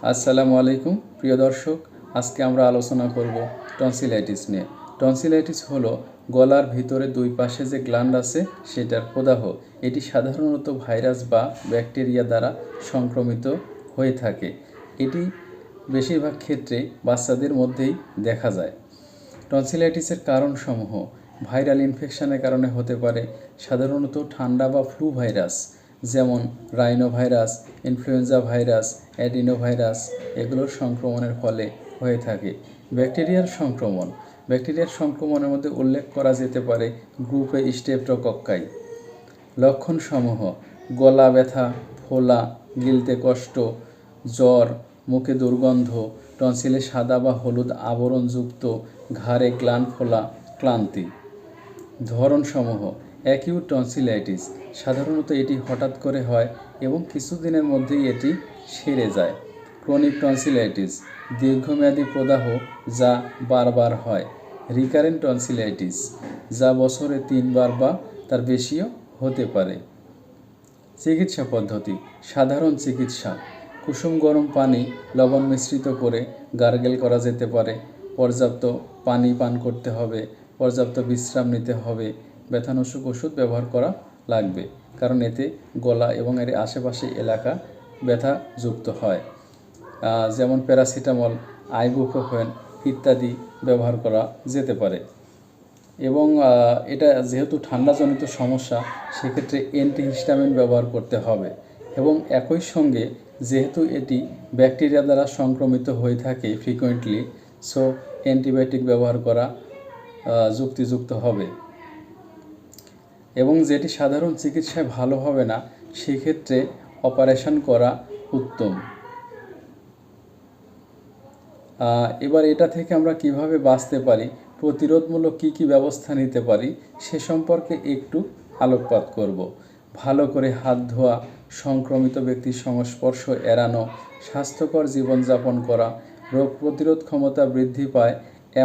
আসসালামু আলাইকুম প্রিয় দর্শক, আজকে আমরা আলোচনা করব টনসিলাইটিস নিয়ে। টনসিলাইটিস হলো গলার ভিতরে দুই পাশে যে গ্ল্যান্ড আছে সেটার প্রদাহ। এটি সাধারণত ভাইরাস বা ব্যাকটেরিয়া দ্বারা সংক্রমিত হয়ে থাকে। এটি বেশিরভাগ ক্ষেত্রে বাচ্চাদের মধ্যেই দেখা যায়। টনসিলাইটিসের কারণসমূহ ভাইরাল ইনফেকশনের কারণে হতে পারে, সাধারণত ঠান্ডা বা ফ্লু ভাইরাস যেমন rhino virus, influenza virus, adenovirus এগুলোর সংক্রমণের ফলে হয়ে থাকে। ব্যাকটেরিয়ার সংক্রমণের মধ্যে উল্লেখ করা যেতে পারে গ্রুপে স্ট্রেপ্টোকক্কাই। লক্ষণসমূহ গলা ব্যথা, ফোলা, গিলতে কষ্ট, জ্বর, মুখে দুর্গন্ধ, টনসিলে সাদা বা হলুদ আবরণযুক্ত, ঘাড়ে গ্ল্যান্ড ফোলা, ক্লান্তি। ধরনসমূহ অ্যাকিউট টনসিলাইটিস, সাধারণত এটি হঠাৎ করে হয় এবং কিছুদিনের মধ্যেই এটি সেরে যায়। ক্রনিক টনসিলাইটিস, দীর্ঘমেয়াদী প্রদাহ যা বারবার হয়। রিকারেন্ট টনসিলাইটিস, যা বছরে 3 বার বা তার বেশিও হতে পারে। চিকিৎসা পদ্ধতি সাধারণ চিকিৎসা, কুসুম গরম পানি লবণ মিশ্রিত করে গার্গেল করা যেতে পারে। পর্যাপ্ত পানি পান করতে হবে, পর্যাপ্ত বিশ্রাম নিতে হবে। ব্যথানাশক ওষুধ ব্যবহার করা লাগবে, কারণ এতে গলা এবং এর আশেপাশে এলাকা ব্যথাযুক্ত হয়। যেমন প্যারাসিটামল, আইবুপ্রোফেন ইত্যাদি ব্যবহার করা যেতে পারে। এবং এটা যেহেতু ঠান্ডাজনিত সমস্যা, সেক্ষেত্রে অ্যান্টিহিস্টামিন ব্যবহার করতে হবে। এবং একই সঙ্গে যেহেতু এটি ব্যাকটেরিয়া দ্বারা সংক্রমিত হয়ে থাকে ফ্রিকোয়েন্টলি, সো অ্যান্টিবায়োটিক ব্যবহার করা যুক্তিযুক্ত হবে। এবং যেটি সাধারণ চিকিৎসায় ভালো হবে না, সেক্ষেত্রে অপারেশন করা উত্তম। এবার এটা থেকে আমরা কিভাবে বাঁচতে পারি, প্রতিরোধমূলক কী ব্যবস্থা নিতে পারি সে সম্পর্কে একটু আলোকপাত করব। ভালো করে হাত ধোয়া, সংক্রমিত ব্যক্তির সংস্পর্শ এড়ানো, স্বাস্থ্যকর জীবনযাপন করা, রোগ প্রতিরোধ ক্ষমতা বৃদ্ধি পায়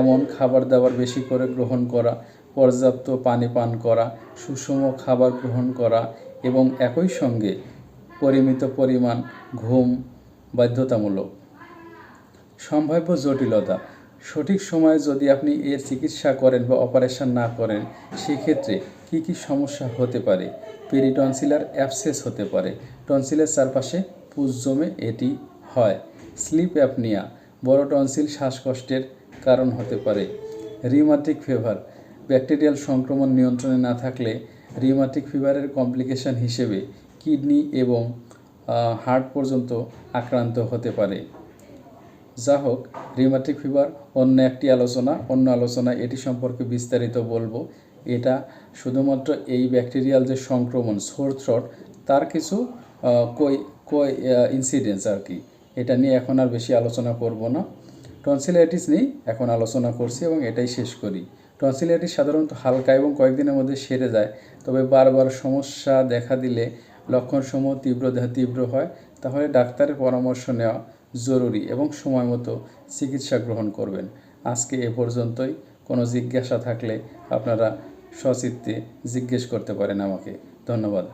এমন খাবার দাবার বেশি করে গ্রহণ করা, পর্যাপ্ত পানি পান করা, সুষম খাবার গ্রহণ করা এবং একই সঙ্গে পরিমিত পরিমাণ ঘুম বাধ্যতামূলক। সম্ভাব্য জটিলতা, সঠিক সময়ে যদি আপনি এর চিকিৎসা করেন বা অপারেশন না করেন, সেক্ষেত্রে কী সমস্যা হতে পারে। পেরিটনসিলার অ্যাবসেস হতে পারে, টনসিলের চারপাশে পুঁজ জমে এটি হয়। স্লিপ অ্যাপনিয়া, বড় টনসিল শ্বাসকষ্টের কারণ হতে পারে। রিউমাটিক ফিভার, ব্যাকটেরিয়াল সংক্রমণ নিয়ন্ত্রণে না থাকলে রিউমাটিক ফিভারের কমপ্লিকেশন হিসেবে কিডনি এবং হার্ট পর্যন্ত আক্রান্ত হতে পারে। যা হোক, রিউমাটিক ফিভার অন্য আলোচনায় এটি সম্পর্কে বিস্তারিত বলবো। এটা শুধুমাত্র এই ব্যাকটেরিয়াল যে সংক্রমণ সোর থ্রোট, তার কিছু ইনসিডেন্স আর কি। এটা নিয়ে এখন আর বেশি আলোচনা করব না। টনসিলাইটিস নিয়ে এখন আলোচনা করছি এবং এটাই শেষ করি। টনসিলাইটিস সাধারণত হালকা এবং কয়েকদিনের মধ্যে সেরে যায়, তবে বারবার সমস্যা দেখা দিলে লক্ষণসমূহ তীব্র হয়, তাহলে ডাক্তারের পরামর্শ নেওয়া জরুরি এবং সময় মতো চিকিৎসা গ্রহণ করবেন। আজকে এ পর্যন্তই। কোনো জিজ্ঞাসা থাকলে আপনারা সচিত্তে জিজ্ঞেস করতে পারেন আমাকে। ধন্যবাদ।